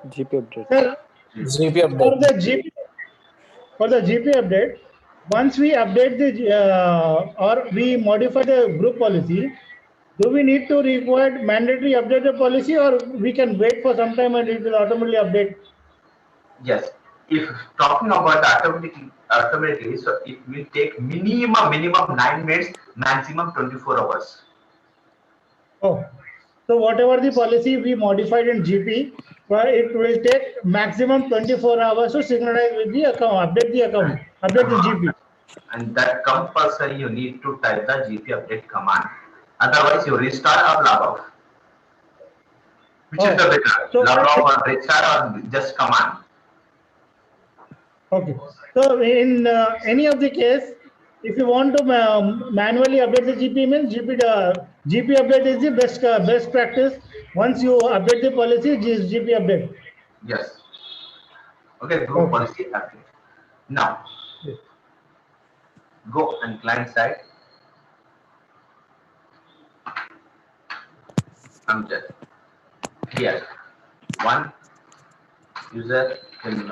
GP update. Sir, GP for update. the GP, for the GP update, once we update the or we modify the group policy, do we need to require mandatory update the policy, or we can wait for some time and it will automatically update? Yes. If talking about automatically, so it will take minimum 9 minutes, maximum 24 hours. Oh, so whatever the policy we modified in GP, it will take maximum 24 hours to synchronize with the account, update the account, update the GP. And that compulsory you need to type the GP update command. Otherwise you restart or log off. Which is the better? So Log off or restart or just command? okay. So in any of the case, if you want to manually update the GP, means GP update is the best practice. Once you update the policy, GP update. Yes. Okay, group policy update. Now go on client side. I'm just here. One user will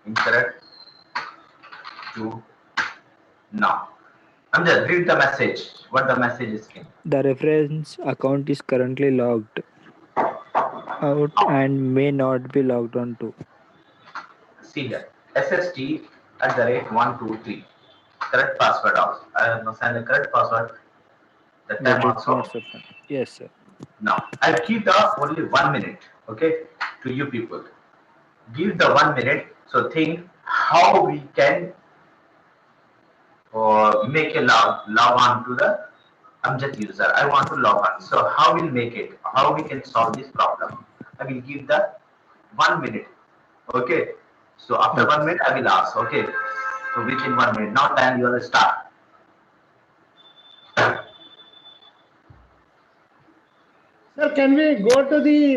incorrect. Two. Now I'm just read the message. What the message is saying. The reference account is currently logged out and may not be logged on to. See here. SST@123. Correct password also. I have not sent the correct password. The But time it's not also. certain. Yes, sir. Now I'll keep the only 1 minute. Okay, to you people. Give the 1 minute. So think how we can make a log on to the Amjad user. I want to log on. So how we'll make it? How we can solve this problem? I will give the 1 minute. Okay. So after 1 minute, I will ask. Okay. So within 1 minute. Now then you will start. Sir, can we go to the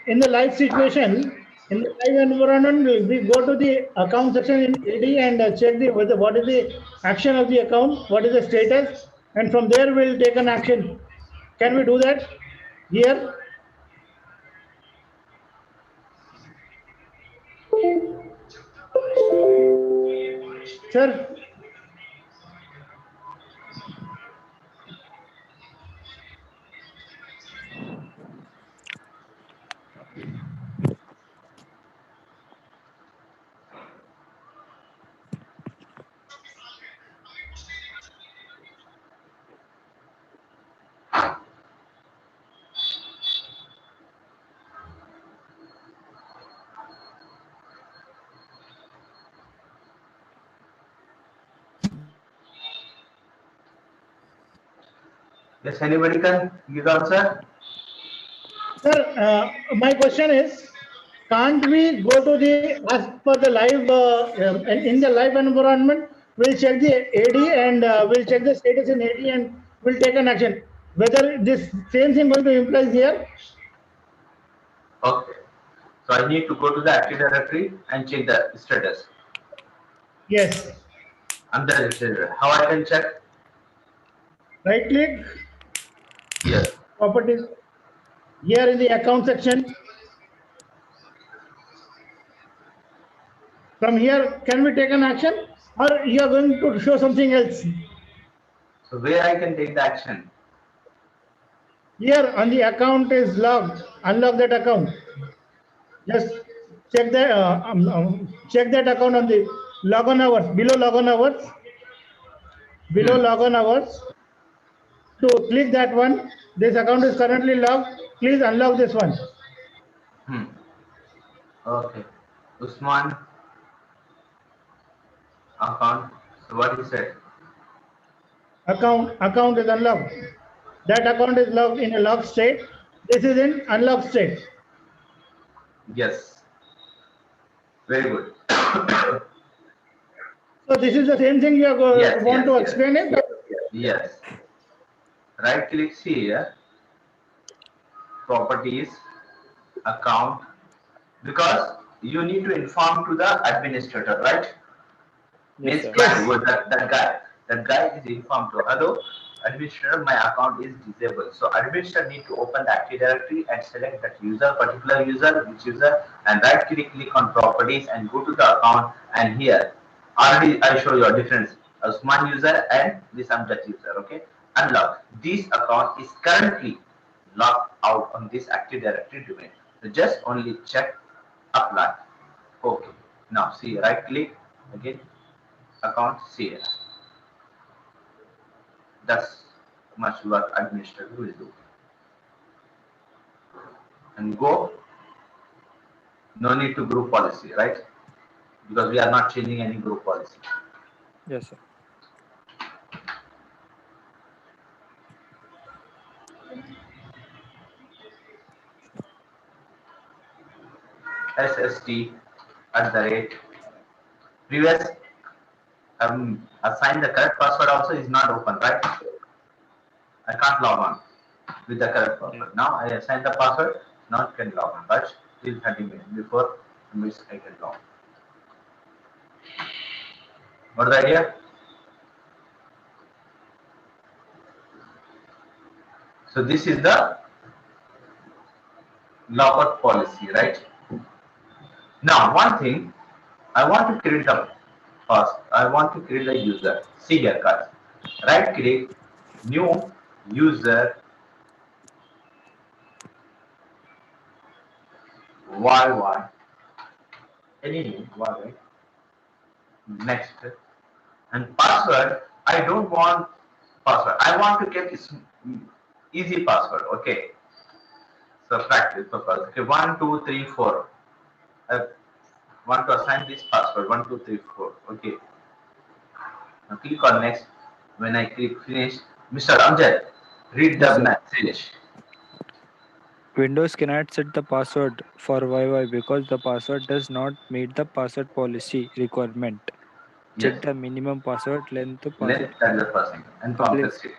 in the live situation, in the live environment, we go to the account section in AD and check what is the action of the account, what is the status, and from there we'll take an action. Can we do that here? Sir, Yes, anybody can give answer? Sir, my question is, can't we go to the, as per the live, in the live environment, we'll check the AD and we'll check the status in AD and we'll take an action. Whether this same thing going to imply here? Okay. So I need to go to the Active Directory and check the status. Yes. I'm the registered. How I can check? Right click, Yes. properties. Here in the account section. From here, can we take an action or you are going to show something else? So where I can take the action? Here on the account is logged, unlock that account. Just check that check that account on the logon hours, below logon hours. Below logon hours. To click that one, this account is currently logged. Please unlock this one. Okay. Usman account. So what he said? Account is unlocked. That account is locked in a locked state. This is in unlocked state. Yes. Very good. So this is the same thing you are Yes, want yes, to yes. explain it. Yes. Right click here. Properties. Account. Because you need to inform to the administrator, right? Yes, Means sir. client was that guy is informed to hello administrator, my account is disabled. So administrator need to open the Active Directory and select that particular user, which user, and right click on properties and go to the account, and here already I show you a difference. Usman user and this Amjad user, okay? Unlock. This account is currently locked out on this Active Directory domain. So just only check apply. Okay. Now see right click again. Account here. That's much work administrator will do. And go. No need to group policy, right? Because we are not changing any group policy. Yes, sir. SST at the rate. Previous assign the correct password also is not open, right? I can't log on with the correct password. Yeah. Now I assign the password, now it can log on, but till 30 minutes before which I can log. What the idea? So this is the logout policy, right? Now one thing, I want to create a first. I want to create a user. See here, guys. Right click, new user, YY. Any name, YY. Next. And password, I don't want password. I want to get this easy password. Okay. So practice purpose. Okay, 1, 2, 3, 4. I want to assign this password. 1, 2, 3, 4. Okay. Now click on next. When I click finish, Mr. Amjad, read Yes, the sir. message. Windows cannot set the password for YY because the password does not meet the password policy requirement. Yes. Check the minimum password length, password Length, that's the first thing. And complex complexity.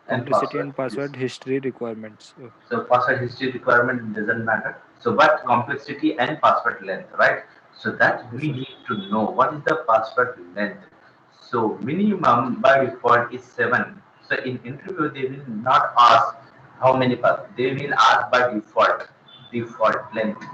And complexity password. and Yes. password history requirements. So password history requirement doesn't matter. So but Yeah. complexity and password length, right? So that Yes, we sir. need to know what is the password length. So minimum by default is 7. So in interview they will not ask how many passwords. They will ask by default length.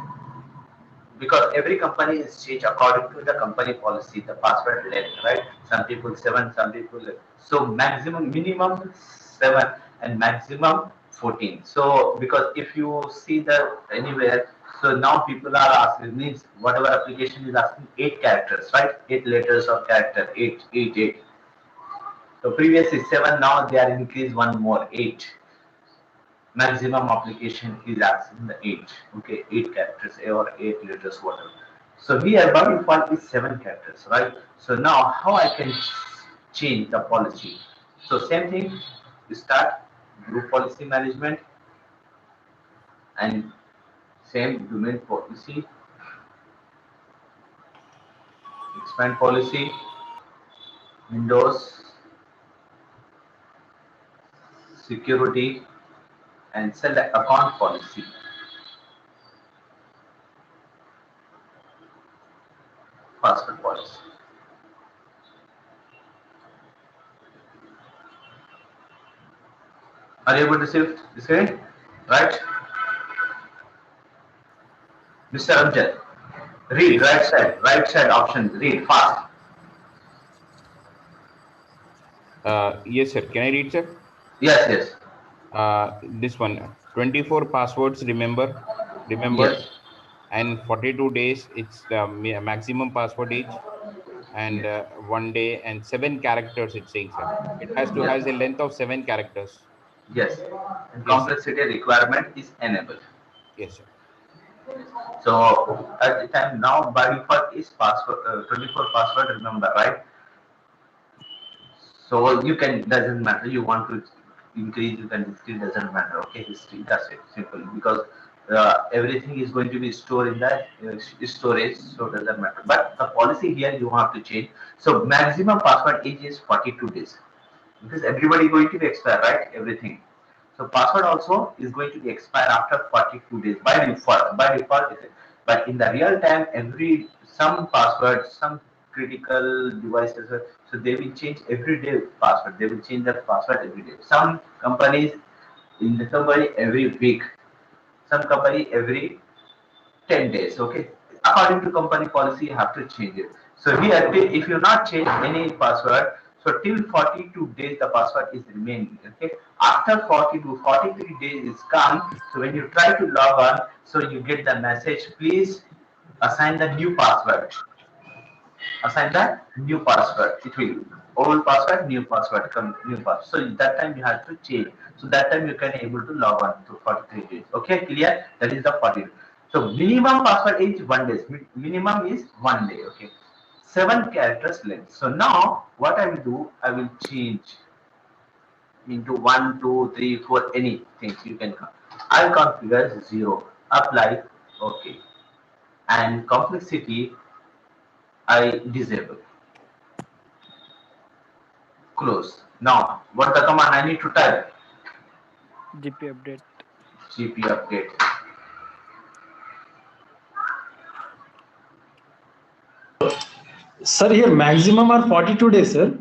Because every company is changed according to the company policy, the password length, right? Some people 7, some people so minimum 7 and maximum 14. So because if you see the anywhere, so now people are asking means whatever application is asking 8 characters, right? 8 letters of character, 8. So previous is 7, now they are increased one more 8. Maximum application is asking the 8, okay, 8 characters or 8 letters, whatever. So here by default is 7 characters, right? So now how I can change the policy? So same thing, you start group policy management and same domain policy, expand policy, Windows, security, and select account policy, password policy. Are you able to see the screen? Right? Mr. Amjad, read Yes, right side option, read fast. yes, sir. Can I read, sir? Yes, yes, This one, 24 passwords remembered, yes, and 42 days. It's the maximum password age, and yes, 1 day and 7 characters. It's saying, sir. It has to yes. has a length of 7 characters. Yes, and Yes, sir. complexity requirement is enabled. Yes, sir. So at the time now by default is password 24 password, remember, right? So you can, doesn't matter, you want to increase, you can decrease, doesn't matter. Okay, history, that's it, simple. Because everything is going to be stored in the storage, so it doesn't matter. But the policy here you have to change. So maximum password age is 42 days because everybody going to be expire, right? Everything. So password also is going to be expired after 42 days by default. By default, but in the real time, every some password, some critical devices, so they will change every day password. They will change their password every day. Some companies, in the company every week, some company every 10 days. Okay, according to company policy, you have to change it. So here, if you not change any password, so till 42 days the password is remaining. Okay, after 40 to 43 days is come. So when you try to log on, so you get the message, please assign the new password. Assign the new password. It will old password, new password, come new password. So that time you have to change. So that time you can able to log on to 43 days. Okay, clear? That is the 40. So minimum password is 1 day. Minimum is 1 day. Okay, 7 characters length. So now what I will do, I will change into 1, 2, 3, 4, anything you can. I'll configure 0. Apply. Okay, and complexity I disable. Close. Now, what the command I need to type? GP update. GP update. Sir, here maximum are 42 days, sir.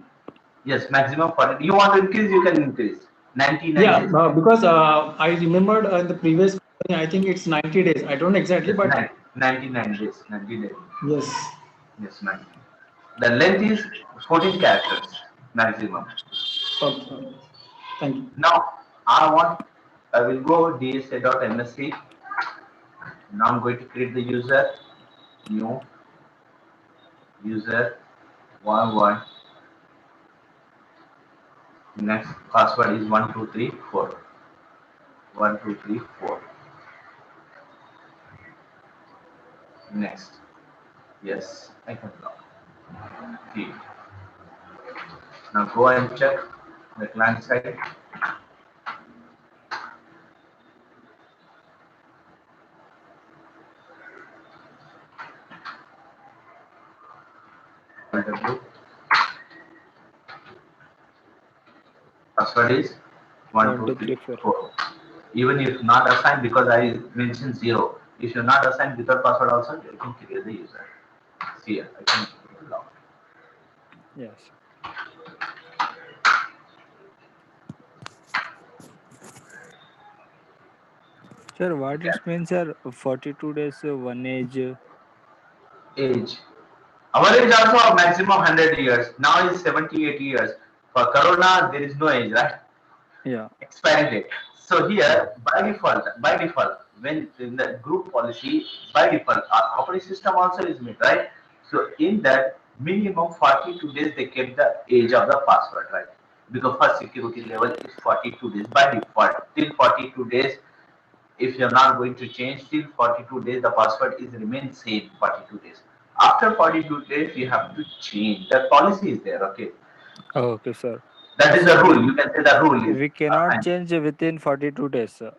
Yes, maximum 40. You want to increase, you can increase. 99 Yeah, days. because I remembered in the previous company, I think it's 90 days. I don't know exactly, Yes, but 99 days. 90 days. yes. Yes, 90. The length is 14 characters maximum. Okay. Thank you. Now, I will go dsa.msc. Now I'm going to create the user, new user 1. Next password is 1234. 1234. Next. Yes, I can log. Okay. Now go and check the client side. W. Password is one One, two two, three three, four. four. Even if not assigned, because I mentioned 0. If you're not assigned without password also, you can create the user. See here, I can log. Yes. Sir, what it means, sir? 42 days, one age. Age. Our age also maximum 100 years. Now is 78 years. For Corona, there is no age, right? Yeah. Expiry date. So Yeah. here, by default, when in the group policy, by default, our operating system also is made, right? So in that minimum 42 days, they kept the age of the password, right? Because first security level is 42 days by default. Till 42 days, if you're not going to change, till 42 days, the password is remain same 42 days. After 42 days, you have to change. The policy is there, okay? Okay, sir. That is the So rule. You can say the rule is we cannot assigned. change within 42 days, sir.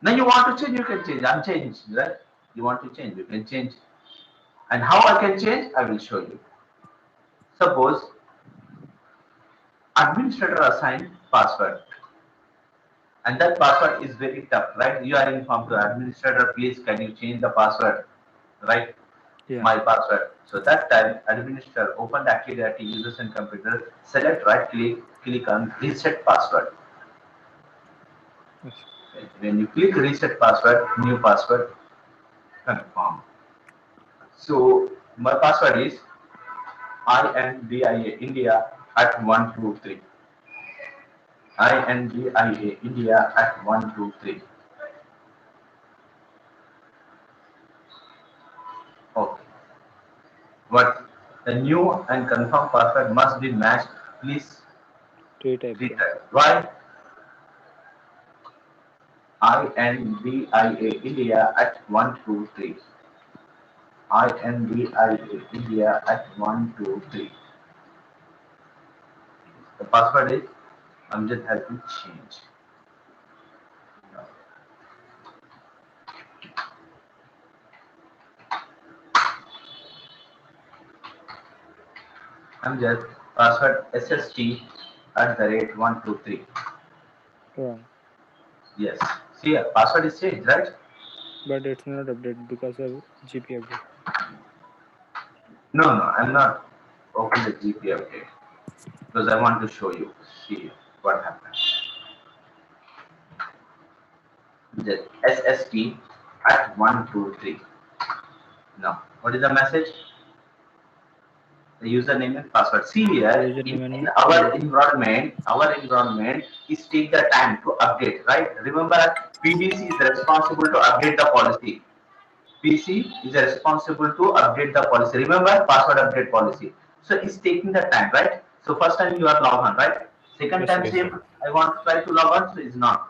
Now you want to change, you can change. I'm changed, right? You want to change, you can change. And how I can change, I will show you. Suppose administrator assigned password, and that password is very tough, right? You are informed to administrator, please can you change the password, right? Yeah. My password. So that time, administrator open the Active Directory users and computer, select right click on reset password. Yes. When you click reset password, new password, confirm. So my password is INDIA India at 123. INDIA India at 123. Okay. But the new and confirmed password must be matched. Please Retype them. retype. Why? INDIA India at 123. INDIA India at 123. The password is Amjad has been changed. Amjad, password SST@123. Wrong. Yes. See, password is changed, right? But it's not updated because of GP update. No, I'm not open the GP update because I want to show you. See what happened. The SST@123. Now, what is the message? The username and password. See here, Username in and our environment is take the time to update, right? Remember, PDC is responsible to update the policy. PC is responsible to update the policy. Remember, password update policy. So it's taking the time, right? So first time you are logged on, right? Second Yes, time, yes, same. sir. I want to try to log on, so it's not.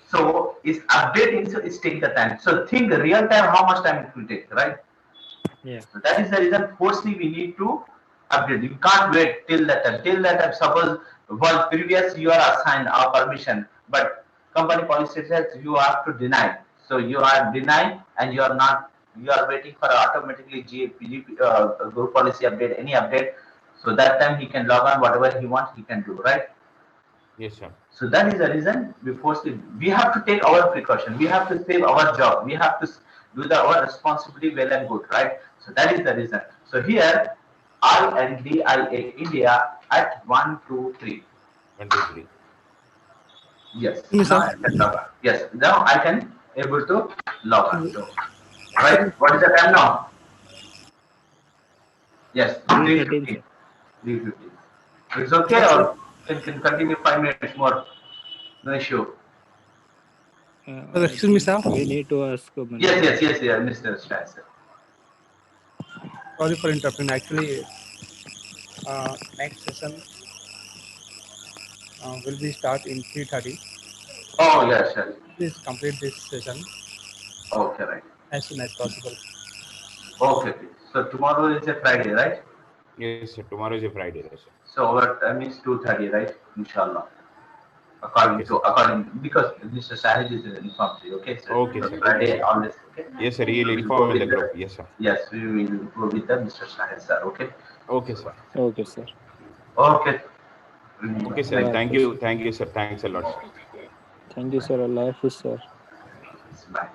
So it's updating, so it's taking the time. So think real time, how much time it will take, right? yeah. So that is the reason. Firstly, we need to update. You can't wait till that time. Till that time, suppose once previous you are assigned a permission, but company policy says you have to deny. So you are denying, and you are not. You are waiting for automatically group policy update, any update. So that time he can log on whatever he wants, he can do, right? Yes, sir. So that is the reason we have to take our precaution. We have to save our job. We have to do our responsibility well and good, right? So that is the reason. So here, INDIA India at 123. 1, 2, 3. Yes. Yes, Now sir. I can log on. Yes. Now I can able to log on. So, right. What is the time now? Yes. 3:13, 3:15. sir. 3:15. It's okay, or can continue 5 minutes more. No issue. Excuse me, sir. We need to ask Yes, Mr. Strasser. Sorry for interrupting. Actually, next session will be start in 3:30. Oh, yeah, sure. Please complete this session Okay, right. as soon as possible. Okay. So tomorrow is a Friday, right? Yes, sir. Tomorrow is a Friday, yes, sir. So our time is 2:30, right? Inshallah. Okay, sir. Because Mr. Sahid is informed you, okay? So Okay, sir. Friday always, okay? Yes, sir. He will We will inform go in the with group. Yes, sir. yes, we will go with the Mr. Sahid, sir, okay? Okay, sir. Okay, sir. Okay. Okay, sir. Allah Thank Hafiz. you. Thank you, sir. Thanks a lot, sir. Thank you, sir. Allah Hafiz, sir. Bye.